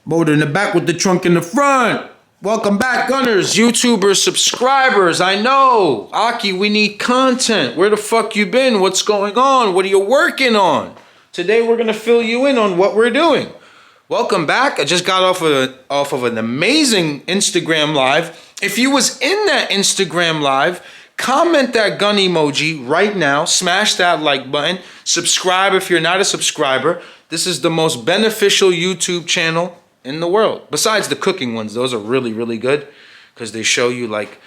Motor in the back with the trunk in the front. Welcome back, Gunners, YouTubers, subscribers. I know, Aki, we need content. Where the fuck you been? What's going on? What are you working on? Today we're gonna fill you in on what we're doing. Welcome back. I just got off of an amazing Instagram live. If you was in that Instagram live, comment that gun emoji right now. Smash that like button. Subscribe if you're not a subscriber. This is the most beneficial YouTube channel in the world. Besides the cooking ones, those are really, really good because they show you like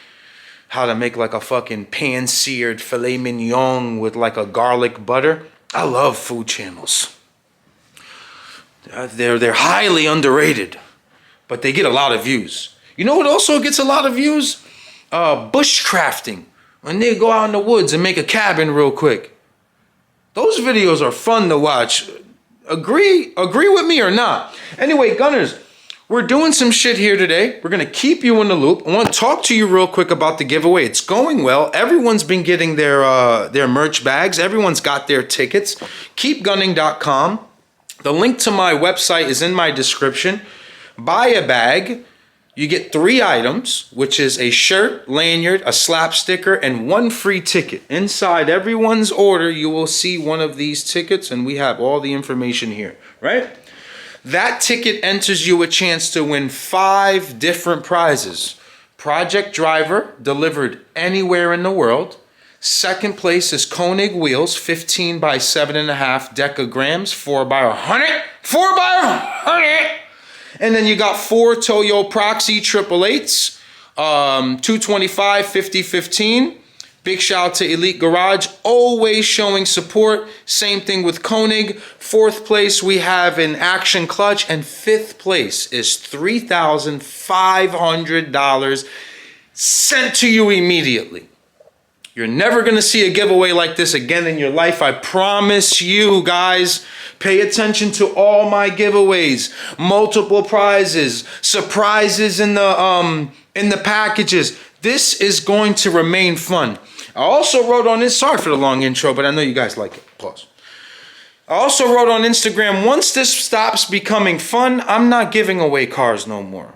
how to make like a fucking pan-seared filet mignon with like a garlic butter. I love food channels. They're highly underrated, but they get a lot of views. You know what also gets a lot of views? Bushcrafting. When they go out in the woods and make a cabin real quick. Those videos are fun to watch. Agree with me or not? Anyway, Gunners, we're doing some shit here today. We're gonna keep you in the loop. I want to talk to you real quick about the giveaway. It's going well. Everyone's been getting their merch bags. Everyone's got their tickets. Keepgunning.com. The link to my website is in my description. Buy a bag. You get 3 items, which is a shirt, lanyard, a slap sticker, and 1 free ticket. Inside everyone's order, you will see one of these tickets, and we have all the information here, right? That ticket enters you a chance to win 5 different prizes. Project Driver, delivered anywhere in the world. Second place is Koenig wheels, 15 by 7.5 decograms, 4 by 100. 4 by 100! And then you got 4 Toyo Proxy 888s, 225, 50, 15. Big shout out to Elite Garage, always showing support. Same thing with Koenig. 4th place we have an Action Clutch, and 5th place is $3,500 sent to you immediately. You're never going to see a giveaway like this again in your life. I promise you, guys. Pay attention to all my giveaways. Multiple prizes, surprises in the packages. This is going to remain fun. I also wrote on this, sorry for the long intro, but I know you guys like it. Pause. I also wrote on Instagram, once this stops becoming fun, I'm not giving away cars no more.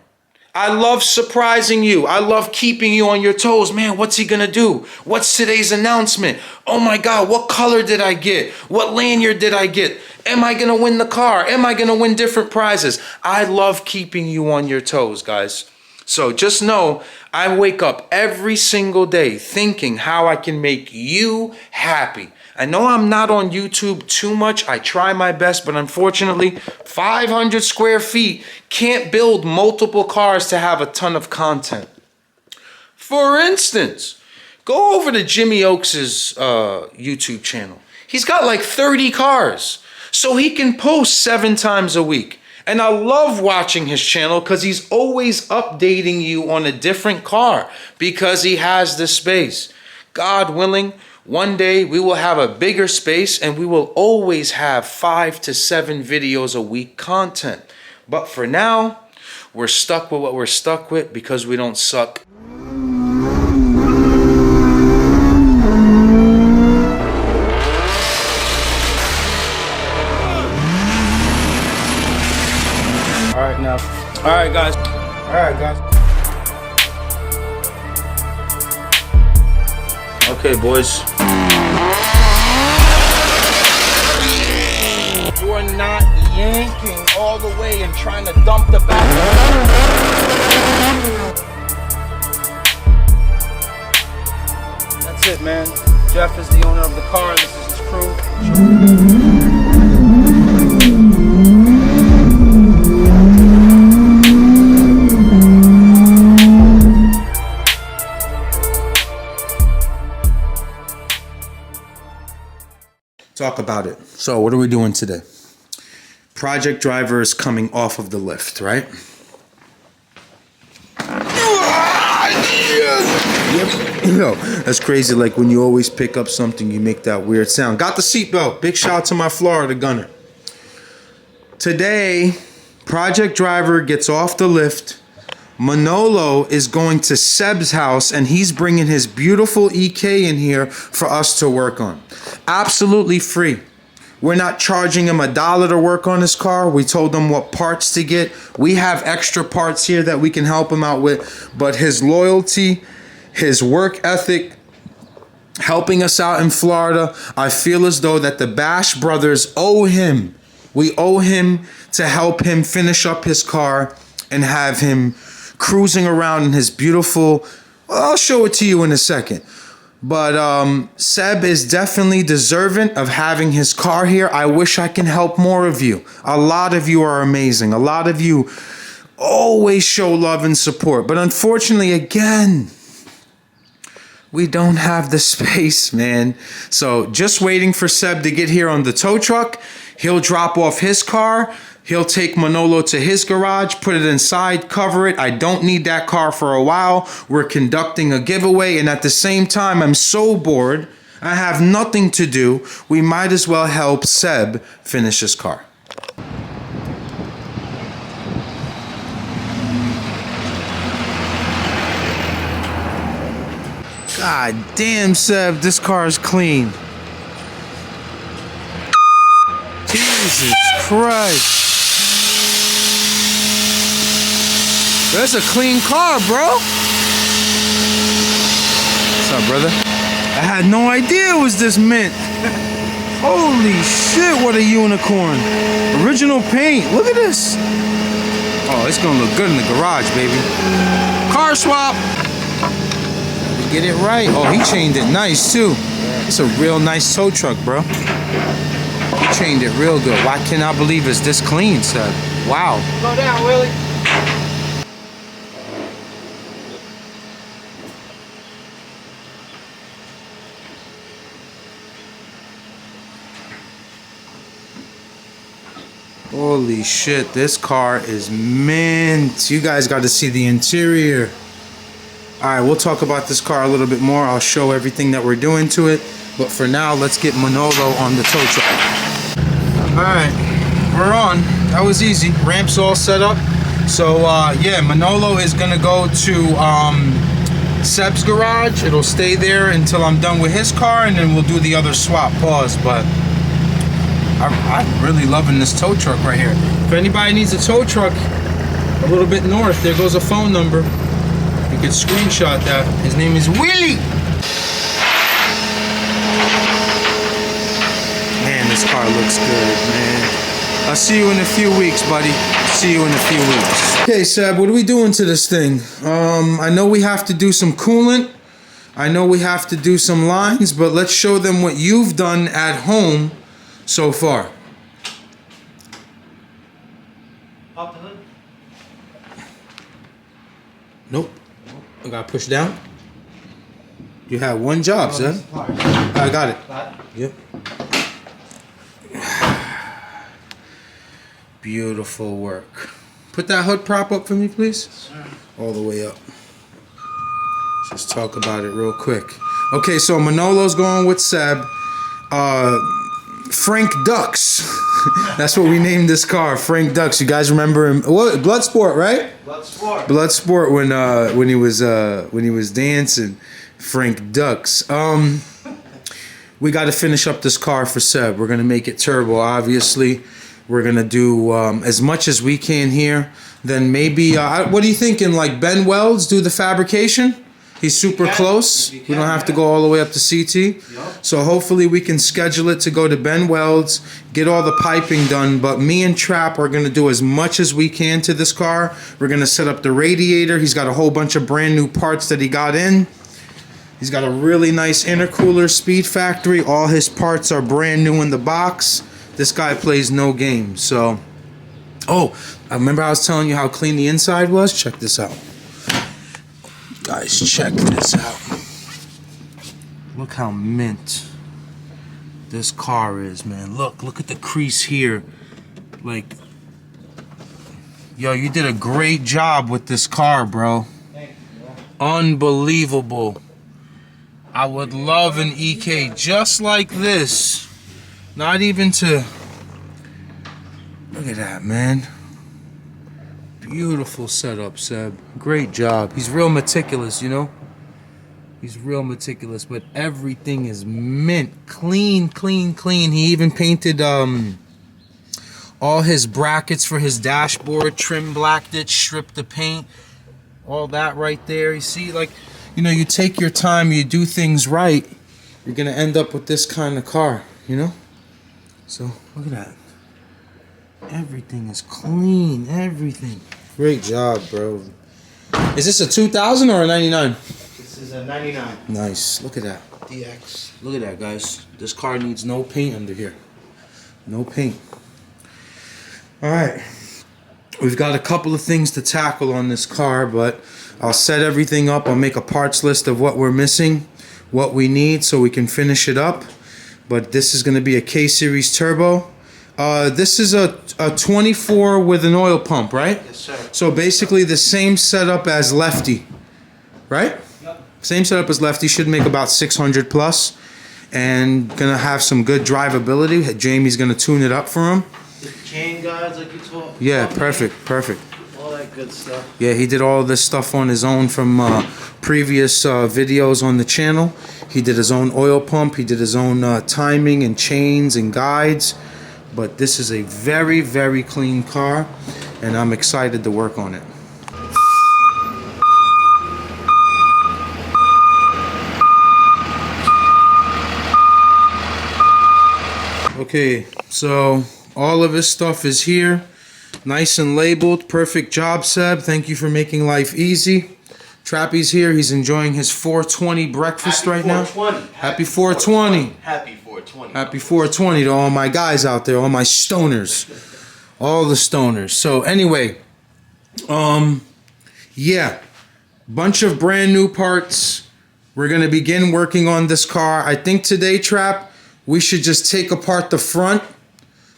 I love surprising you. I love keeping you on your toes. Man, what's he gonna do? What's today's announcement? Oh my God, what color did I get? What lanyard did I get? Am I gonna win the car? Am I gonna win different prizes? I love keeping you on your toes, guys. So just know, I wake up every single day thinking how I can make you happy. I know I'm not on YouTube too much. I try my best, but unfortunately, 500 square feet can't build multiple cars to have a ton of content. For instance, go over to Jimmy Oaks' YouTube channel. He's got like 30 cars, so he can post 7 times a week. And I love watching his channel because he's always updating you on a different car because he has the space. God willing, one day we will have a bigger space and we will always have 5 to 7 videos a week content. But for now, we're stuck with what we're stuck with because we don't suck. All right, guys. Okay, boys. You are not yanking all the way and trying to dump the back. That's it, man. Jeff is the owner of the car. This is his crew. Talk about it. So what are we doing today? Project Driver is coming off of the lift, right? Yep. Yo, that's crazy. Like when you always pick up something, you make that weird sound. Got the seatbelt. Big shout out to my Florida gunner. Today, Project Driver gets off the lift. Manolo is going to Seb's house and he's bringing his beautiful EK in here for us to work on. Absolutely free. We're not charging him $1 to work on his car. We told him what parts to get. We have extra parts here that we can help him out with. But his loyalty, his work ethic, helping us out in Florida, I feel as though that the Bash brothers owe him. We owe him to help him finish up his car and have him cruising around in his beautiful... Well, I'll show it to you in a second. But Seb is definitely deserving of having his car here. I wish I can help more of you. A lot of you are amazing. A lot of you always show love and support. But unfortunately, again, we don't have the space, man. So just waiting for Seb to get here on the tow truck. He'll drop off his car. He'll take Manolo to his garage, put it inside, cover it. I don't need that car for a while. We're conducting a giveaway, and at the same time, I'm so bored. I have nothing to do. We might as well help Seb finish his car. God damn, Seb, this car is clean. Jesus Christ. That's a clean car, bro. What's up, brother? I had no idea it was this mint. Holy shit, what a unicorn. Original paint. Look at this. Oh, it's gonna look good in the garage, baby. Car swap. Get it right. Oh, he chained it nice, too. It's a real nice tow truck, bro. He chained it real good. Why can't I believe it's this clean, Seb? Wow. Go down, Willie. Holy shit, this car is mint. You guys got to see the interior. Alright, we'll talk about this car a little bit more. I'll show everything that we're doing to it. But for now, let's get Manolo on the tow truck. Alright, we're on. That was easy. Ramp's all set up. So, yeah, Manolo is going to go to Seb's garage. It'll stay there until I'm done with his car, and then we'll do the other swap. Pause, but... I'm really loving this tow truck right here. If anybody needs a tow truck a little bit north, there goes a phone number. You can screenshot that. His name is Willie. Man, this car looks good, man. I'll see you in a few weeks, buddy. See you in a few weeks. Okay, Seb, what are we doing to this thing? I know we have to do some coolant. I know we have to do some lines, but let's show them what you've done at home so far. Pop the hood. Nope. I got pushed down. You had one job, son. I got it. Yep. Beautiful work. Put that hood prop up for me, please. Sure. All the way up. Just talk about it real quick. Okay, so Manolo's going with Seb. Frank Ducks. That's what we named this car, Frank Ducks. You guys remember him? What? Bloodsport, right? Bloodsport. Bloodsport when he was dancing. Frank Ducks. We got to finish up this car for Seb. We're gonna make it turbo. Obviously, we're gonna do as much as we can here. Then maybe what are you thinking? Like Ben Welds do the fabrication? He's super close. We don't have to go all the way up to CT. So hopefully we can schedule it to go to Ben Welds, get all the piping done. But me and Trap are going to do as much as we can to this car. We're going to set up the radiator. He's got a whole bunch of brand new parts that he got in. He's got a really nice intercooler, Speed Factory. All his parts are brand new in the box. This guy plays no games. So, oh, I remember I was telling you how clean the inside was? Check this out. Guys, check this out. Look how mint this car is, man. Look at the crease here. Like, yo, you did a great job with this car, bro. Thank you. Unbelievable. I would love an EK just like this. Not even to... Look at that, man. Beautiful setup, Seb. Great job. He's real meticulous, you know? He's real meticulous, but everything is mint, clean, clean, clean. He even painted all his brackets for his dashboard, trim blacked it, stripped the paint, all that right there. You see, like, you know, you take your time, you do things right, you're gonna end up with this kind of car, you know? So look at that. Everything is clean, everything. Great job, bro. Is this a 2000 or a 99? This is a 99. Nice. Look at that. DX. Look at that, guys. This car needs no paint under here. No paint. All right. We've got a couple of things to tackle on this car, but I'll set everything up. I'll make a parts list of what we're missing, what we need, so we can finish it up. But this is going to be a K-Series turbo. This is a 24 with an oil pump, right? Yes, sir. So basically the same setup as Lefty, right? Yep. Same setup as Lefty. Should make about 600 plus, and gonna have some good drivability. Jamie's gonna tune it up for him. The chain guards, like you told. Yeah, perfect, perfect. All that good stuff. Yeah, he did all this stuff on his own from previous videos on the channel. He did his own oil pump. He did his own timing and chains and guides. But this is a very, very clean car, and I'm excited to work on it. Okay, so all of his stuff is here, nice and labeled. Perfect job, Seb. Thank you for making life easy. Trappy's here. He's enjoying his 420 breakfast right now. Happy 420. Happy 420. Happy 420 to all my guys out there, all my stoners, all the stoners. So anyway, yeah, bunch of brand new parts. We're gonna begin working on this car. I think today, Trap, we should just take apart the front,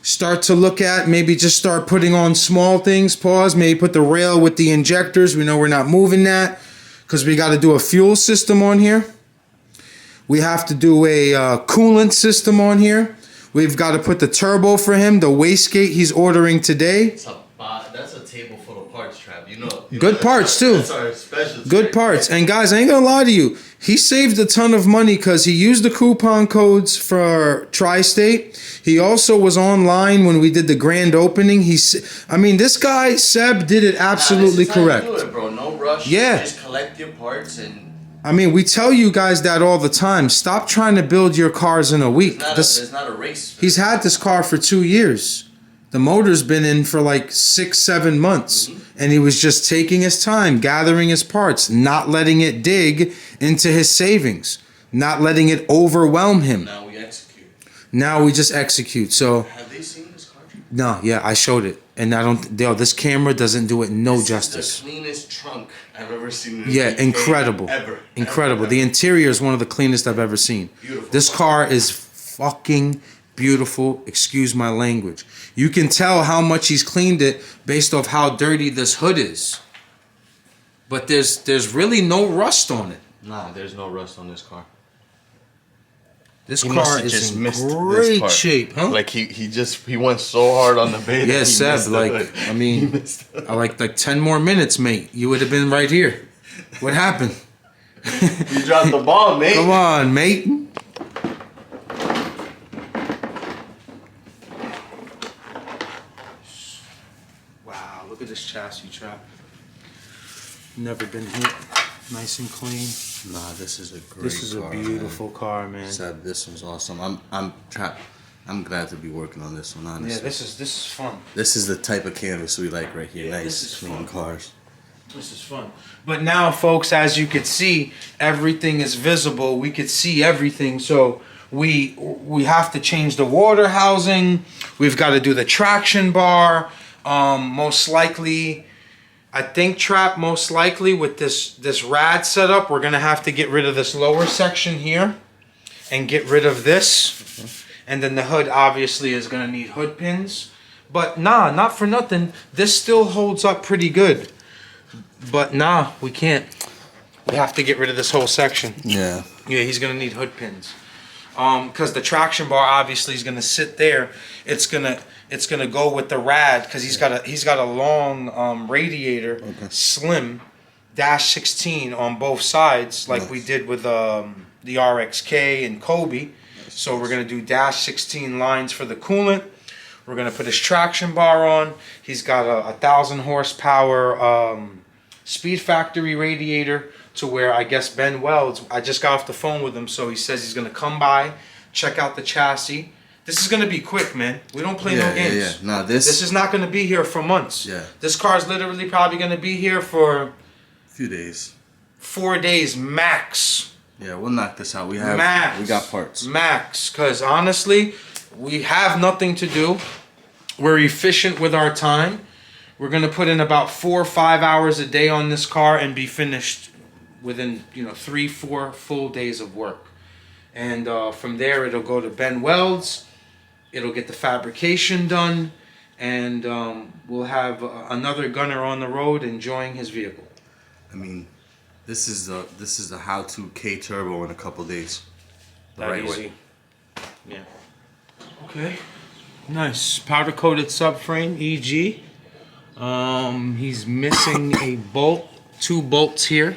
start to look at, maybe just start putting on small things, pause, maybe put the rail with the injectors. We know we're not moving that because we got to do a fuel system on here. We have to do a coolant system on here. We've got to put the turbo for him, the wastegate he's ordering today. That's a table full of parts, Trap. You know Good parts too. That's our specialty. Good parts. And guys, I ain't gonna lie to you. He saved a ton of money because he used the coupon codes for Tri-State. He also was online when we did the grand opening. I mean, this guy, Seb, did it absolutely correct. Do it, bro. No rush. Yeah. Just collect your parts and. I mean, we tell you guys that all the time. Stop trying to build your cars in a week. It's not a race. He's had this car for 2 years. The motor's been in for like 6-7 months. And he was just taking his time, gathering his parts, not letting it dig into his savings, not letting it overwhelm him. Now we execute. Now we just execute. So Have they seen this car? no, yeah, I showed it, and I don't. This camera doesn't do it no justice. The cleanest trunk I've ever seen. Yeah, incredible, Ever. incredible. The interior is one of the cleanest I've ever seen. Beautiful. This car is fucking beautiful. Excuse my language. You can tell how much he's cleaned it based off how dirty this hood is. But there's really no rust on it. Nah, there's no rust on this car. This He car must have is just in missed this great part. shape, huh? Like he went so hard on the bait. Yeah, he Seb, missed the like, hood. I He mean, missed I like 10 more minutes, mate. You would have been right here. What happened? You dropped the ball, mate. Come on, mate. Wow, look at this chassis, Trap. Never been hit. Nice and clean. Nah, this is a great. This is a car, beautiful car, man. man. Seb, this one's awesome. I'm glad to be working on this one. Honestly, Yeah, this is fun. this is the type of canvas we like right here. Yeah, Nice, this is clean fun. cars. This is fun. But now, folks, as you could see, everything is visible. We could see everything. So we have to change the water housing. We've got to do the traction bar. Most likely, I think, Trap, most likely with this rad setup, we're going to have to get rid of this lower section here and get rid of this. And then the hood obviously is going to need hood pins. But nah, not for nothing. This still holds up pretty good. But nah, we can't. We have to get rid of this whole section. Yeah. Yeah, he's gonna need hood pins. Because the traction bar obviously is gonna sit there. It's gonna go with the rad because he's got a long radiator, slim, dash 16 on both sides like we did with the RXK and Kobe. So we're going to do dash 16 lines for the coolant. We're going to put his traction bar on. He's got a 1,000 horsepower Speed Factory radiator to where I guess Ben Welds, I just got off the phone with him, so he says he's going to come by, check out the chassis. This is going to be quick, man. We don't play no games. Yeah. Nah, this is not going to be here for months. Yeah. This car's literally probably going to be here for a few days. 4 days max. Yeah, we'll knock this out. We got parts. Max, because honestly, we have nothing to do. We're efficient with our time. We're going to put in about 4 or 5 hours a day on this car and be finished within 3-4 full days of work. And from there, it'll go to Ben Welds. It'll get the fabrication done, and we'll have another gunner on the road enjoying his vehicle. I mean, this is the how-to K turbo in a couple days. The That right easy. way. Yeah. Okay. Nice powder coated subframe EG. He's missing a bolt, 2 bolts here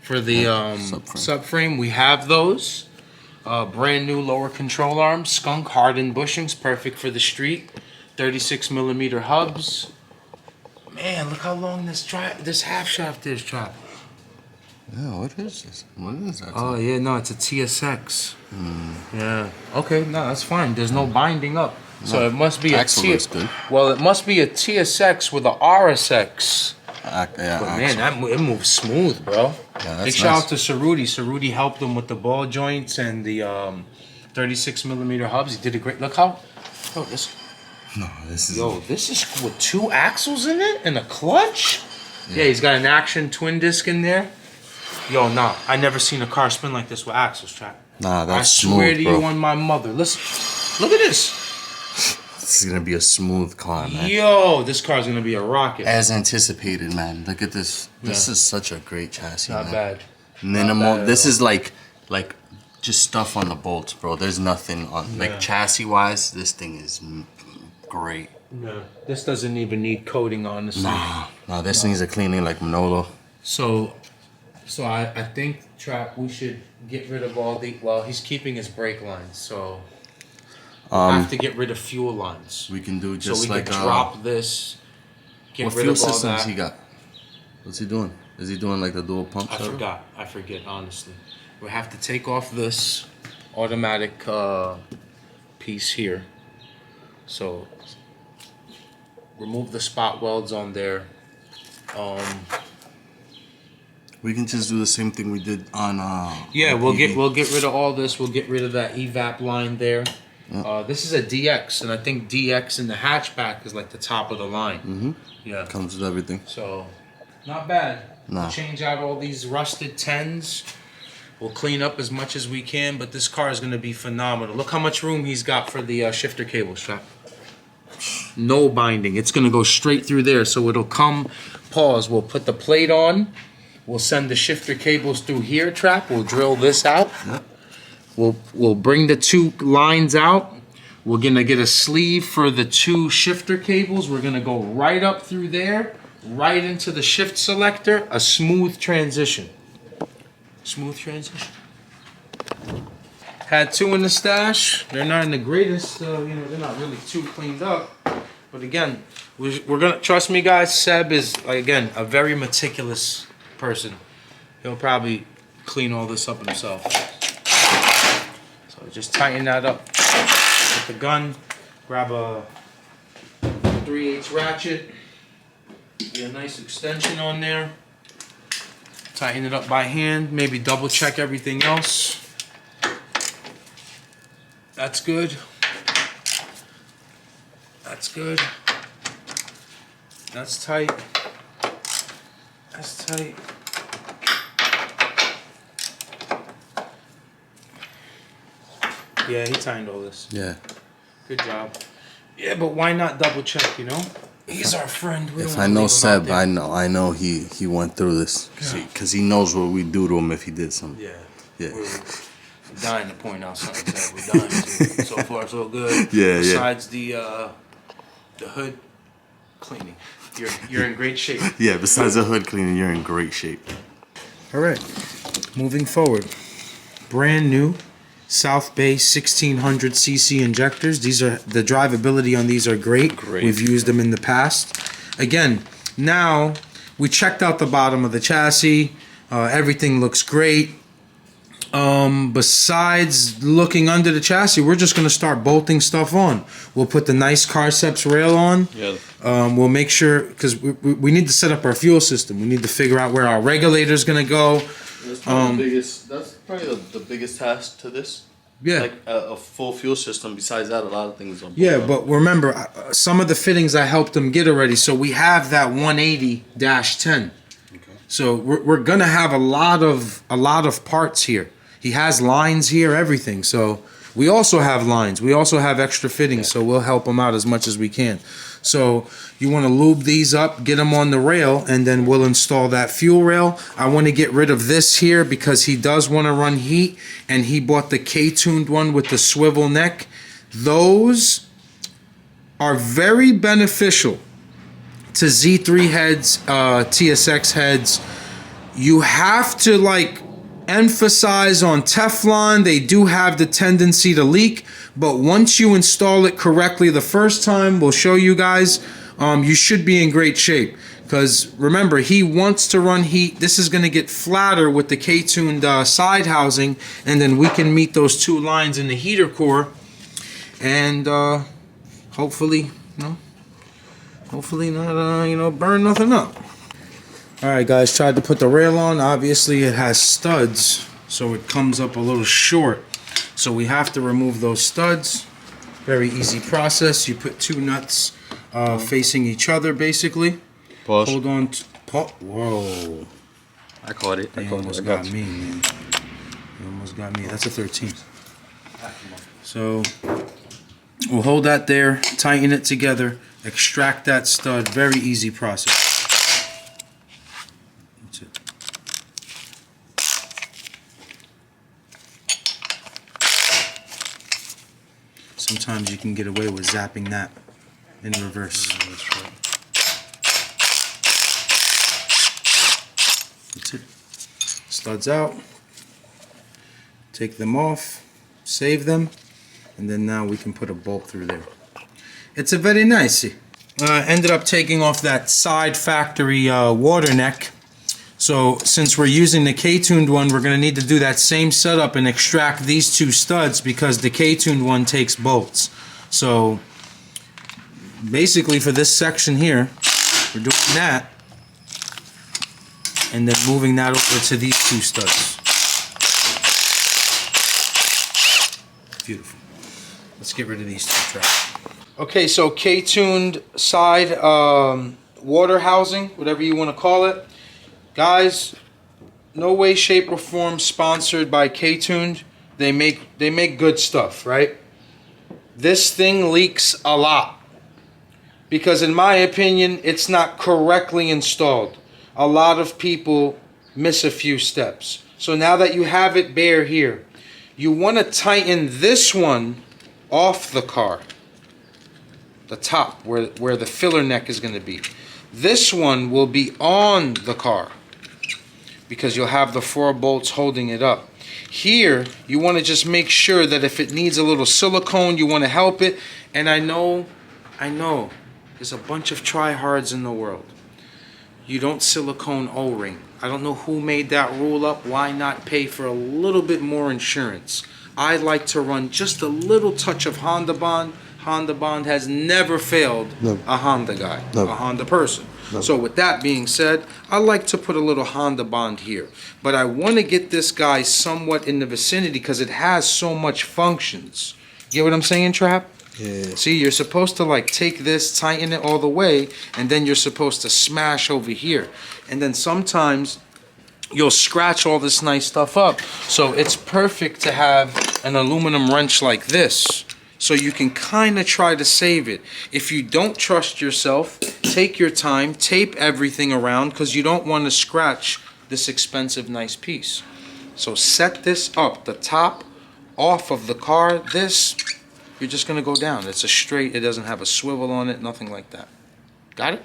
for the subframe. We have those. Brand new lower control arms, skunk hardened bushings, perfect for the street. 36mm hubs. Man, look how long this half shaft is, Trap. Yeah, what is this? What is that? Oh yeah, no, it's a TSX. Yeah. Okay, no, that's fine. There's no binding up, so it must be Well, it must be a TSX with a RSX. But man, it moves smooth, bro. Yeah, Big shout out to Cerruti. Cerruti helped him with the ball joints and the 36mm hubs. He did a great. Look how. Oh, this. No, this is. Yo, this is with 2 axles in it and a clutch. Yeah, he's got an action twin disc in there. Yo, nah, I never seen a car spin like this with axles, Trap. Nah, that's smooth, I swear to bro. you on my mother. Listen, look at this. This is gonna be a smooth car, man. Yo, this car's gonna be a rocket. As anticipated, man. Look at this. This is such a great chassis, Not man. bad. Minimal. Not bad This at is like just stuff on the bolts, bro. There's nothing on like chassis wise. This thing is great. Yeah. This doesn't even need coating, honestly. Nah, this thing is a cleaning like Manolo. So I think, Trap, we should get rid of all the. Well, he's keeping his brake lines, so. We'll have to get rid of fuel lines. We can do just so we like can drop this. Get what rid fuel of all systems that. he got? What's he doing? Is he doing like the dual pump? I forget, honestly. We have to take off this automatic piece here. So remove the spot welds on there. We can just do the same thing we did on. Yeah, on we'll PV. get rid of all this. We'll get rid of that evap line there. Yeah. This is a DX, and I think DX in the hatchback is like the top of the line. Yeah. Comes with everything. So, not bad. Nah. We'll change out all these rusted 10s. We'll clean up as much as we can, but this car is going to be phenomenal. Look how much room he's got for the shifter cable strap. No binding. It's going to go straight through there, so it'll come. Pause. We'll put the plate on. We'll send the shifter cables through here, Trap. We'll drill this out. Yep. We'll bring the 2 lines out. We're gonna get a sleeve for the 2 shifter cables. We're gonna go right up through there, right into the shift selector. A smooth transition. Smooth transition. Had 2 in the stash. They're not in the greatest. They're not really too cleaned up. But again, we're gonna trust me, guys. Seb is again a very meticulous person. He'll probably clean all this up himself. So just tighten that up with the gun. Grab a 3/8 ratchet. Get a nice extension on there. Tighten it up by hand. Maybe double check everything else. That's good. That's good. That's tight. That's tight. Yeah, he tightened all this. Yeah. Good job. Yeah, but why not double check, you know? He's our friend. We If don't I wanna know leave him Seb, out there. I know he went through this because he knows what we do to him if he did something. Yeah. Yeah. We're dying to point out something that we're dying to. So far, so good. Yeah, yeah. Besides the hood cleaning. You're in great shape. Yeah, besides a hood cleaner, you're in great shape. All right, moving forward. Brand new South Bay 1600 cc injectors. These are the drivability on these are great. We've used them in the past. Again, now we checked out the bottom of the chassis. Everything looks great. Besides looking under the chassis, we're just gonna start bolting stuff on. We'll put the nice Carceps rail on. Yeah. We'll make sure, because we need to set up our fuel system. We need to figure out where our regulator's gonna go. That's probably the biggest task to this. Yeah. Like a full fuel system. Besides that, a lot of things are. Yeah, but remember, some of the fittings I helped them get already. So we have that 180-10. Okay. So we're gonna have a lot of parts here. He has lines here, everything. So we also have lines. We also have extra fittings. So we'll help him out as much as we can. So you want to lube these up, get them on the rail, and then we'll install that fuel rail. I want to get rid of this here because he does want to run heat, and he bought the K-tuned one with the swivel neck. Those are very beneficial to Z3 heads, TSX heads. You have to emphasize on Teflon. They do have the tendency to leak, but once you install it correctly the first time, we'll show you guys, you should be in great shape. Because remember, he wants to run heat. This is going to get flatter with the K-tuned side housing, and then we can meet those two lines in the heater core, and hopefully not burn nothing up. Alright guys, tried to put the rail on. Obviously it has studs, so it comes up a little short. So we have to remove those studs. Very easy process. You put two nuts facing each other basically. Pause. Hold on. Whoa. I caught it. They almost got me, man. You almost got me. That's a 13. So we'll hold that there, tighten it together, extract that stud. Very easy process. Sometimes you can get away with zapping that in reverse. That's right. That's it. Studs out. Take them off. Save them. And then now we can put a bolt through there. It's a very nice. Ended up taking off that side factory water neck. So since we're using the K-tuned one, we're going to need to do that same setup and extract these two studs because the K-tuned one takes bolts. So basically for this section here, we're doing that and then moving that over to these two studs. Beautiful. Let's get rid of these two tracks. Okay, so K-tuned side water housing, whatever you want to call it. Guys, no way, shape, or form sponsored by K-tuned. They make good stuff, right? This thing leaks a lot because, in my opinion, it's not correctly installed. A lot of people miss a few steps. So now that you have it bare here, you want to tighten this one off the car, the top where the filler neck is going to be. This one will be on the car, because you'll have the 4 bolts holding it up. Here, you want to just make sure that if it needs a little silicone, you want to help it. And I know, there's a bunch of tryhards in the world. You don't silicone O-ring. I don't know who made that rule up. Why not pay for a little bit more insurance? I like to run just a little touch of Honda Bond. Honda Bond has never failed a Honda guy, a Honda person. So with that being said, I like to put a little Honda Bond here. But I want to get this guy somewhat in the vicinity because it has so much functions. Get what I'm saying, Trap? Yeah. See, you're supposed to take this, tighten it all the way, and then you're supposed to smash over here. And then sometimes you'll scratch all this nice stuff up. So it's perfect to have an aluminum wrench like this, so you can kind of try to save it. If you don't trust yourself, take your time, tape everything around, because you don't want to scratch this expensive nice piece. So set this up, the top off of the car. This, you're just going to go down. It's a straight, it doesn't have a swivel on it, nothing like that. Got it?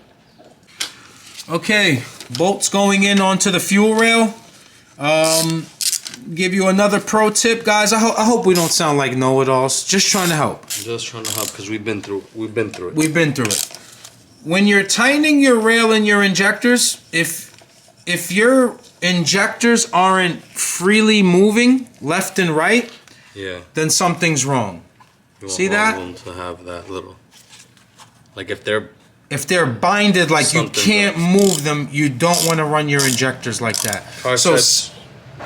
Okay, bolts going in onto the fuel rail. Give you another pro tip, guys. I hope we don't sound like know-it-alls. Just trying to help. Just trying to help because we've been through it. We've been through it. When you're tightening your rail and your injectors, if your injectors aren't freely moving left and right, Yeah. then something's wrong. You want See all that? of them to have that little. Like if they're binded like you Something can't does. move them, you don't want to run your injectors like that. Car So sets-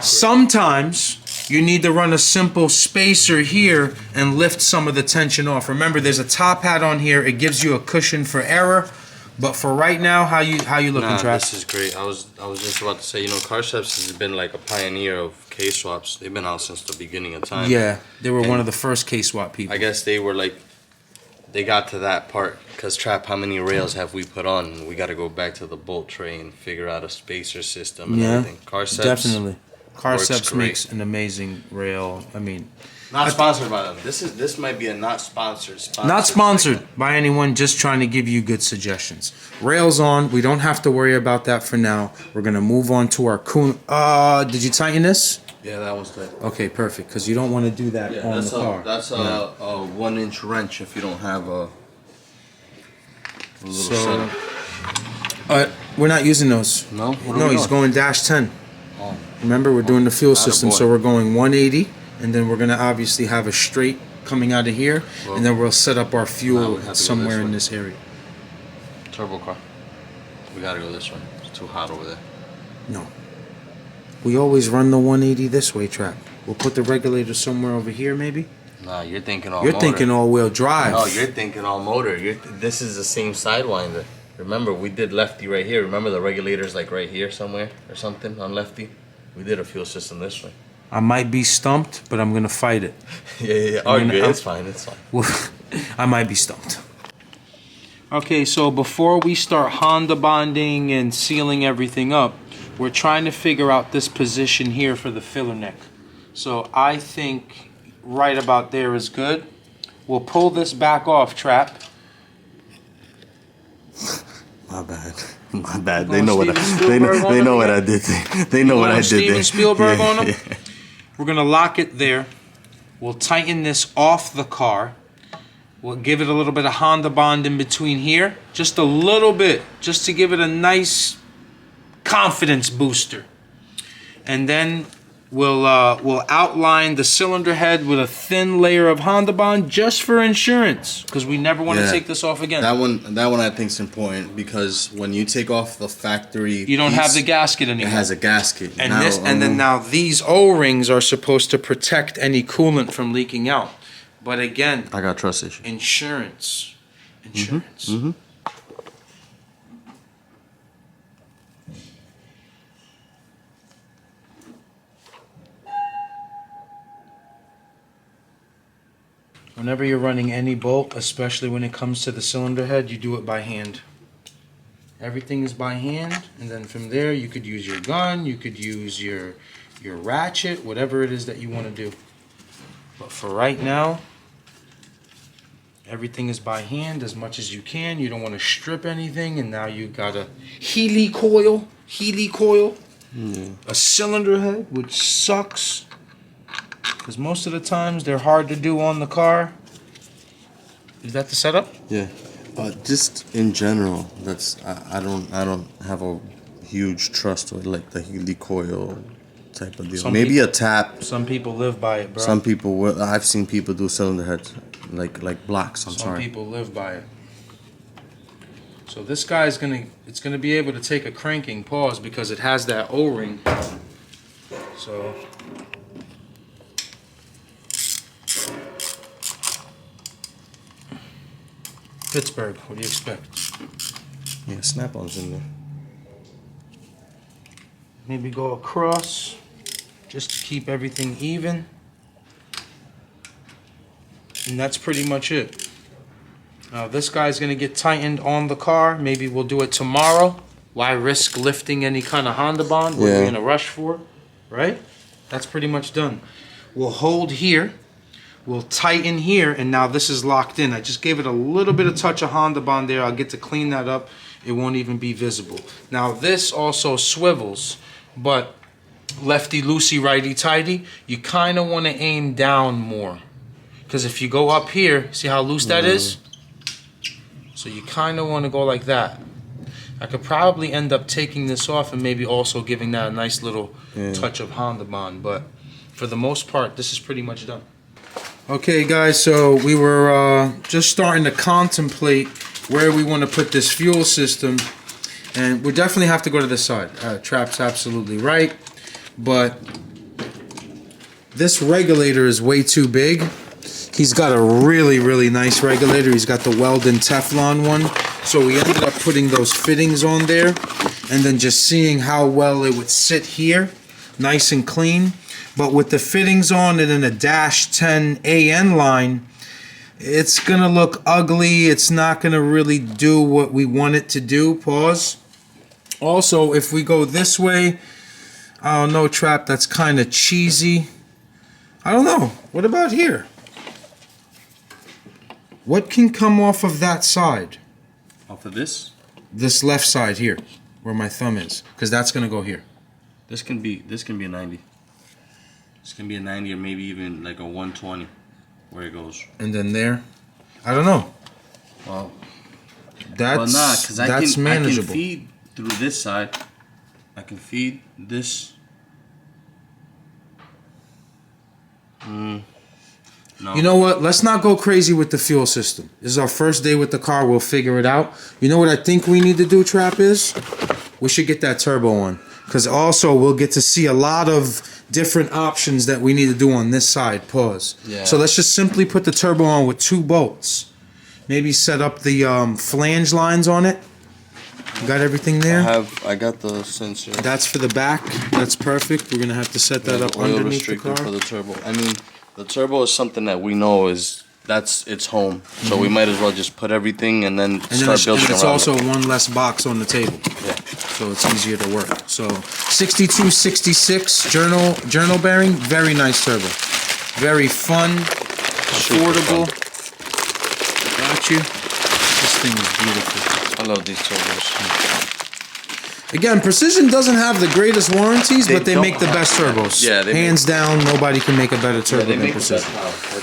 sometimes you need to run a simple spacer here and lift some of the tension off. Remember, there's a top hat on here. It gives you a cushion for error. But for right now, how you looking, Nah, Travis? this is great. I was just about to say, you know, Car Steps has been like a pioneer of K-swaps. They've been out since the beginning of time. Yeah, they were one And of the first K-swap people. I guess they were like, they got to that part because Trap, how many rails have we put on? We got to go back to the bolt tray and figure out a spacer system and Yeah, everything. Car Steps, Definitely. works Carceps great. makes an amazing rail. I mean, not sponsored by them. This might be a not sponsored. not sponsored segment. by anyone, just trying to give you good suggestions. Rails on. We don't have to worry about that for now. We're going to move on to our coon. Did you tighten this? Yeah, that one's good. Okay, perfect, because you don't want to do that Yeah, on the car. that's a 1-inch wrench if you don't have a little So, setup. we're not using those. No? What are No, we he's doing? going -10. Oh. Remember, we're doing the fuel system, Attaboy. so we're going 180, and then we're going to obviously have a straight coming out of here, Well, and then we'll set up our now fuel we have to go somewhere this in way. this area. Turbo car. We gotta go this way. It's too hot over there. No. We always run the 180 this way, Trap. We'll put the regulator somewhere over here, maybe? Nah, you're thinking all You're motor. thinking all-wheel drive. No, you're thinking all motor. This is the same sidewinder. Remember, we did lefty right here. Remember the regulator's like right here somewhere or something on lefty? We did a fuel system this way. I might be stumped, but I'm going to fight it. Yeah. I mean, It's fine. It's fine. I might be stumped. Okay, so before we start Honda bonding and sealing everything up, we're trying to figure out this position here for the filler neck. So I think right about there is good. We'll pull this back off, Trap. My bad. My bad. They know what they know what I did. They know what I did Steven Spielberg on them? We're going to lock it there. We'll tighten this off the car. We'll give it a little bit of Honda bond in between here. Just a little bit. Just to give it a nice confidence booster. And then we'll outline the cylinder head with a thin layer of Honda bond just for insurance. Because we never want to Yeah. take this off again. That one I think is important because when you take off the factory, You don't have the piece, gasket anymore. It has a gasket. And Now, then now these O-rings are supposed to protect any coolant from leaking out. But again, I got trust issues. insurance. Whenever you're running any bolt, especially when it comes to the cylinder head, you do it by hand. Everything is by hand, and then from there you could use your gun, you could use your ratchet, whatever it is that you want to do. But for right now, everything is by hand as much as you can. You don't want to strip anything, and now you got a Healy coil, a cylinder head, which sucks. Because most of the times they're hard to do on the car. Is that the setup? Yeah. Just in general, I don't have a huge trust with like the Healy coil type of deal. Some Maybe people- a tap. Some people live by it, bro. Some people will. I've seen people do cylinder heads like blocks. Some sorry. people live by it. So this guy's gonna be able to take a cranking pause because it has that O-ring. So Pittsburgh, what do you expect? Yeah, snap-ons in there. Maybe go across just to keep everything even. And that's pretty much it. Now this guy's gonna get tightened on the car. Maybe we'll do it tomorrow. Why risk lifting any kind of Honda bond? What are we Yeah. in a rush for? Right? That's pretty much done. We'll hold here. We'll tighten here, and now this is locked in. I just gave it a little bit of touch of Honda bond there. I'll get to clean that up it won't even be visible. Now this also swivels, but lefty loosey, righty tighty, you kind of want to aim down more. Because if you go up here, see how loose that is? So you kind of want to go like that. I could probably end up taking this off and maybe also giving that a nice little touch of Honda Bond, but for the most part, this is pretty much done. Okay guys, so we were just starting to contemplate where we want to put this fuel system, and we definitely have to go to the side. Trap's absolutely right, but this regulator is way too big. He's got a really nice regulator. He's got the Weldon Teflon one. So we ended up putting those fittings on there and then just seeing how well it would sit here, nice and clean. But with the fittings on and in a dash 10 AN line, it's gonna look ugly. It's not gonna really do what we want it to do. Pause. Also, if we go this way, I don't know, Trap, that's kind of cheesy. I don't know. What about here? What can come off of that side? Off of this? This left side here, where my thumb is, because that's gonna go here. This can be a 90. This can be a 90 or maybe even like a 120 where it goes. And then there, I don't know. Well, that's I can manageable. feed through this side. I can feed this. No. You know what? Let's not go crazy with the fuel system. This is our first day with the car. We'll figure it out. You know what I think we need to do, Trap, is? We should get that turbo on. Because also we'll get to see a lot of different options that we need to do on this side. Pause. Yeah. So let's just simply put the turbo on with 2 bolts. Maybe set up the flange lines on it. You got everything there? I got the sensor. That's for the back. That's perfect. We're going to have to set that up Oil underneath the restrictor car. for the turbo. I mean, the turbo is something that we know that's its home. So we might as well just put everything and then start building it's around also it. one less box on the table. Yeah. So it's easier to work. So 6266 journal bearing, very nice turbo. Very fun, affordable. Got you. This thing is beautiful. I love these turbos. Again, Precision doesn't have the greatest warranties, but they make the best turbos. Yeah, hands down, nobody can make a better turbo than Precision.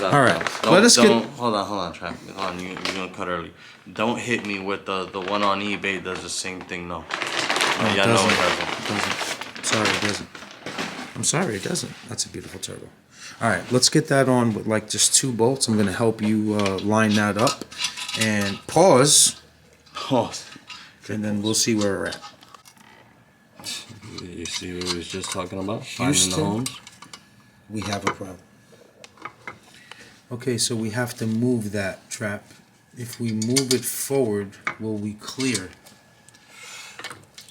All right, let us get. Hold on, Trap. Hold on, you're gonna cut early. Don't hit me with the one on eBay does the same thing. No, yeah, no, it doesn't. Sorry, it doesn't. I'm sorry, it doesn't. That's a beautiful turbo. All right, let's get that on with like just 2 bolts. I'm gonna help you line that up and pause, and then we'll see where we're at. You see what we was just talking about? Houston, finding the homes. We have a problem. Okay, so we have to move that, Trap. If we move it forward, will we clear?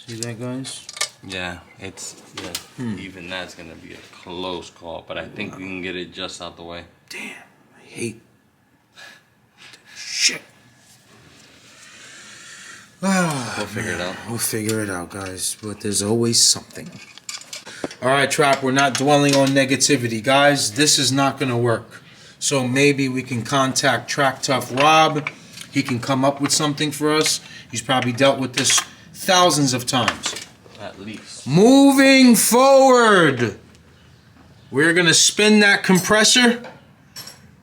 See that, guys? Yeah, even that's gonna be a close call, but I think we can get it just out the way. Damn, I hate shit. We'll figure it out. We'll figure it out, guys. But there's always something. All right, Trap, we're not dwelling on negativity. Guys, this is not going to work. So maybe we can contact Track Tough Rob. He can come up with something for us. He's probably dealt with this thousands of times. At least. Moving forward, we're going to spin that compressor,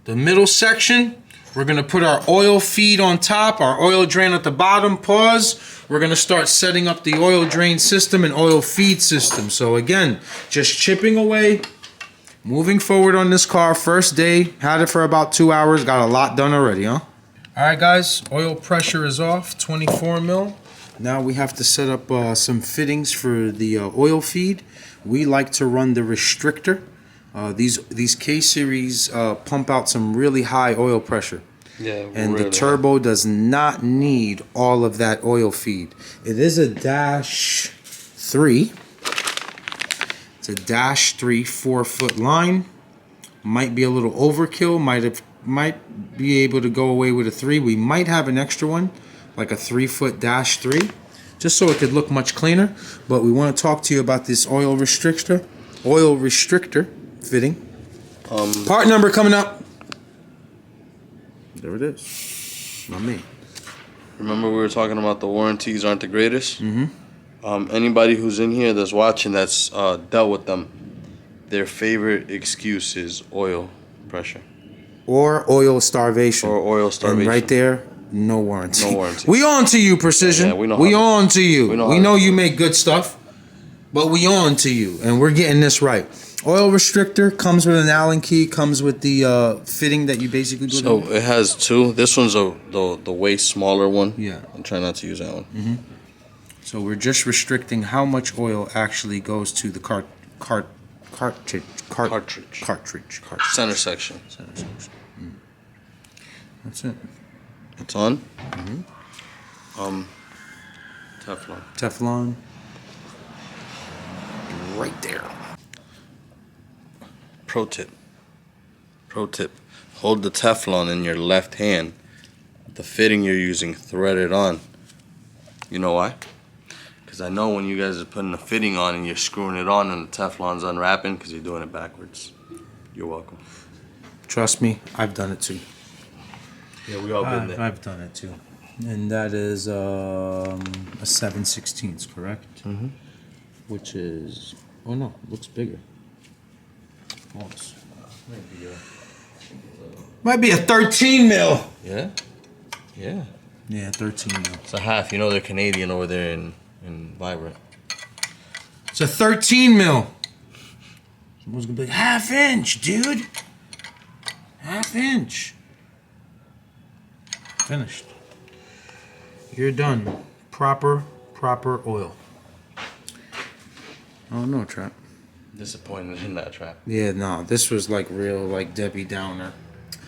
the middle section. We're going to put our oil feed on top, our oil drain at the bottom. Pause. We're going to start setting up the oil drain system and oil feed system. So again, just chipping away, moving forward on this car. First day, had it for about 2 hours, got a lot done already, huh? All right, guys, oil pressure is off, 24 mil. Now we have to set up some fittings for the oil feed. We like to run the restrictor. These K-Series pump out some really high oil pressure. Yeah, and really the turbo does not need all of that oil feed. It is a dash 3. It's a dash 3 4-foot line. Might be a little overkill. Might be able to go away with a 3. We might have an extra one, like a 3-foot dash 3, just so it could look much cleaner. But we want to talk to you about this oil restrictor fitting. Part number coming up. There it is. Not me. Remember we were talking about the warranties aren't the greatest? Mm-hmm. Anybody who's in here that's watching that's dealt with them, their favorite excuse is oil pressure. Or oil starvation. Or oil starvation. And right there, no warranty. No warranty. We on to you, Precision. Yeah, we know we how on to you. We know you to- make good stuff, but we on to you, and we're getting this right. Oil restrictor comes with an Allen key, comes with the fitting that you basically do. So it has two. This one's the way smaller one. Yeah. I'm trying not to use that one. Mm-hmm. So we're just restricting how much oil actually goes to the cartridge. Center section. Center section. That's it. It's on. Mm-hmm. Teflon. Teflon. Right there. Pro tip. Hold the Teflon in your left hand. The fitting you're using, thread it on. You know why? Because I know when you guys are putting the fitting on and you're screwing it on and the Teflon's unwrapping because you're doing it backwards. You're welcome. Trust me, I've done it too. Yeah, we all been there. I've done it too. And that is a 7/16, correct? Mm-hmm. Which is, oh no, it looks bigger. Pause. Might be a 13 mil. Yeah? Yeah. Yeah, 13 mil. It's a half. You know they're Canadian over there in Vibrant. It's a 13 mil. Someone's gonna be like, half inch, dude. Half inch. Finished. You're done. Proper oil. Oh no, Trap. Disappointed in that trap. Yeah, no, this was like real, like Debbie Downer.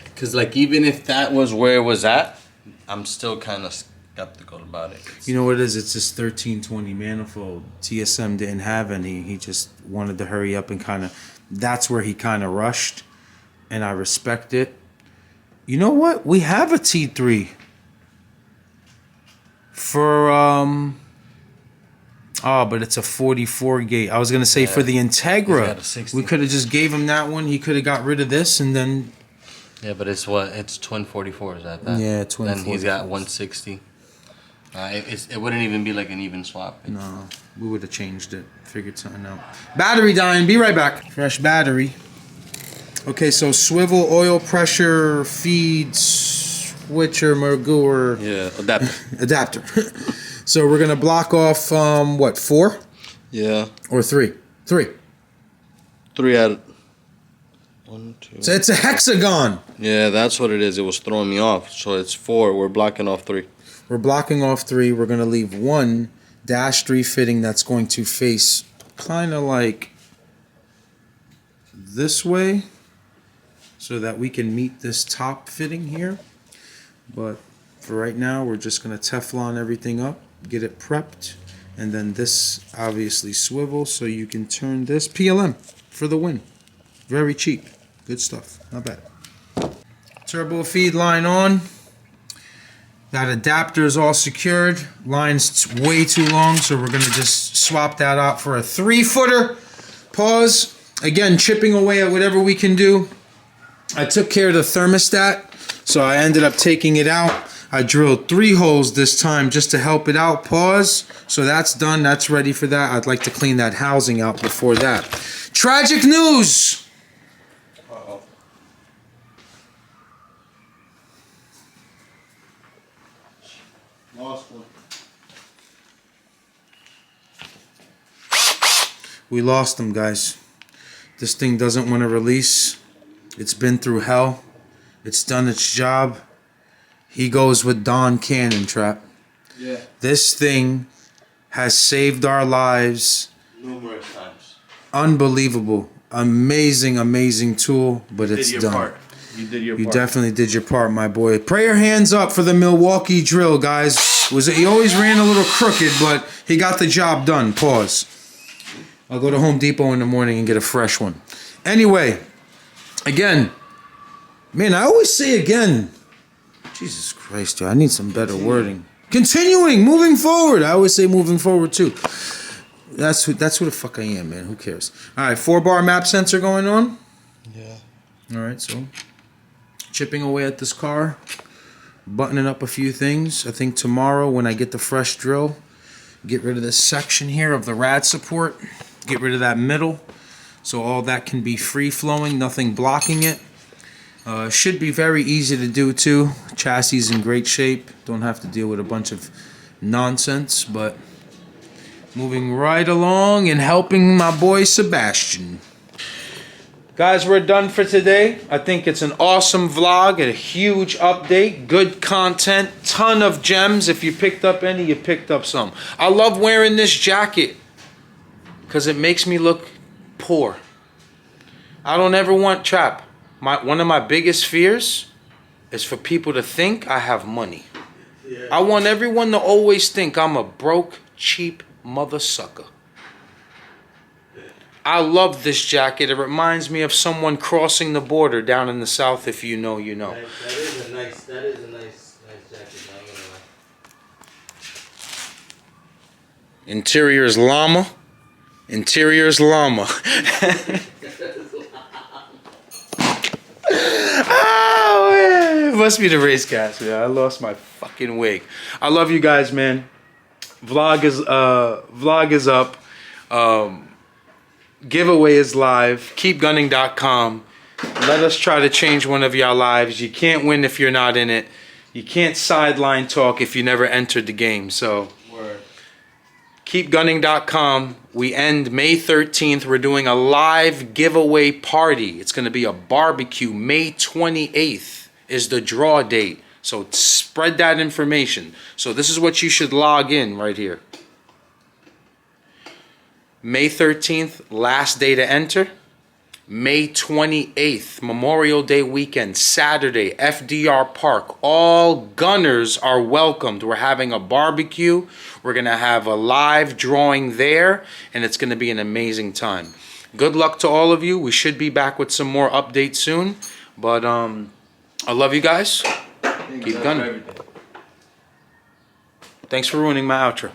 Because, like, even if that was where it was at, I'm still kind of skeptical about it. You know what it is? It's this 1320 manifold. TSM didn't have any. He just wanted to hurry up and kind of. That's where he kind of rushed, and I respect it. You know what? We have a T3 for Oh, but it's a 44 gauge. I was gonna say for the Integra, we could have just gave him that one. He could have got rid of this, and then. Yeah, but it's what? It's twin 44s at that. Yeah, twin 44s. Then he's got 160. It wouldn't even be like an even swap. No, we would have changed it. Figured something out. Battery dying. Be right back. Fresh battery. Okay, so swivel, oil pressure, feed, switcher, Mergur. Yeah, adapter. So we're gonna block off what, 4? Yeah. Or 3? 3. 3 out of 1, 2. So it's a hexagon. Yeah, that's what it is. It was throwing me off. So it's 4. We're blocking off 3. We're blocking off 3. We're gonna leave 1 -3 fitting that's going to face kind of like this way, so that we can meet this top fitting here. But for right now, we're just gonna Teflon everything up, get it prepped, and then this obviously swivel so you can turn this. PLM for the win. Very cheap. Good stuff. Not bad. Turbo feed line on. That adapter is all secured. Line's way too long, so we're gonna just swap that out for a 3-footer. Pause. Again, chipping away at whatever we can do. I took care of the thermostat, so I ended up taking it out. I drilled 3 holes this time just to help it out. Pause. So that's done. That's ready for that. I'd like to clean that housing out before that. Tragic news. Uh-oh. Lost one. We lost him, guys. This thing doesn't want to release. It's been through hell. It's done its job. He goes with Don Cannon, Trap. Yeah. This thing has saved our lives. Numerous times. Unbelievable. Amazing, amazing tool, but it's done. Part. You did your You part. definitely did your part, my boy. Pray your hands up for the Milwaukee drill, guys. He always ran a little crooked, but he got the job done. Pause. I'll go to Home Depot in the morning and get a fresh one. Anyway, again, man, I always say again. Jesus Christ, dude, I need some better wording. Continuing, moving forward. I always say moving forward too. That's who the fuck I am, man. Who cares? All right, 4-bar map sensor going on. Yeah. All right, so chipping away at this car. buttoning up a few things. I think tomorrow when I get the fresh drill, get rid of this section here of the rad support, get rid of that middle, so all that can be free flowing, nothing blocking it. Should be very easy to do too. Chassis is in great shape. Don't have to deal with a bunch of nonsense, but moving right along and helping my boy Sebastian. Guys, we're done for today. I think it's an awesome vlog, a huge update, good content, ton of gems. If you picked up any, you picked up some. I love wearing this jacket because it makes me look poor. I don't ever want trap. One of my biggest fears is for people to think I have money. Yeah. I want everyone to always think I'm a broke, cheap mother sucker. I love this jacket. It reminds me of someone crossing the border down in the south. If you know, you know. That is a nice jacket. Not gonna lie. Interior is llama. Interior is llama. Oh, man. It must be the race cast, man. I lost my fucking wig. I love you guys, man. Vlog is up. Giveaway is live. Keepgunning.com. Let us try to change one of y'all lives. You can't win if you're not in it. You can't sideline talk if you never entered the game. So, Word. Keepgunning.com. We end May 13th. We're doing a live giveaway party. It's going to be a barbecue. May 28th is the draw date. So spread that information. So this is what you should log in right here. May 13th, last day to enter. May 28th, Memorial Day weekend, Saturday, FDR Park. All gunners are welcomed. We're having a barbecue. We're going to have a live drawing there, and it's going to be an amazing time. Good luck to all of you. We should be back with some more updates soon. But I love you guys. Keep gunning. Thanks for ruining my outro.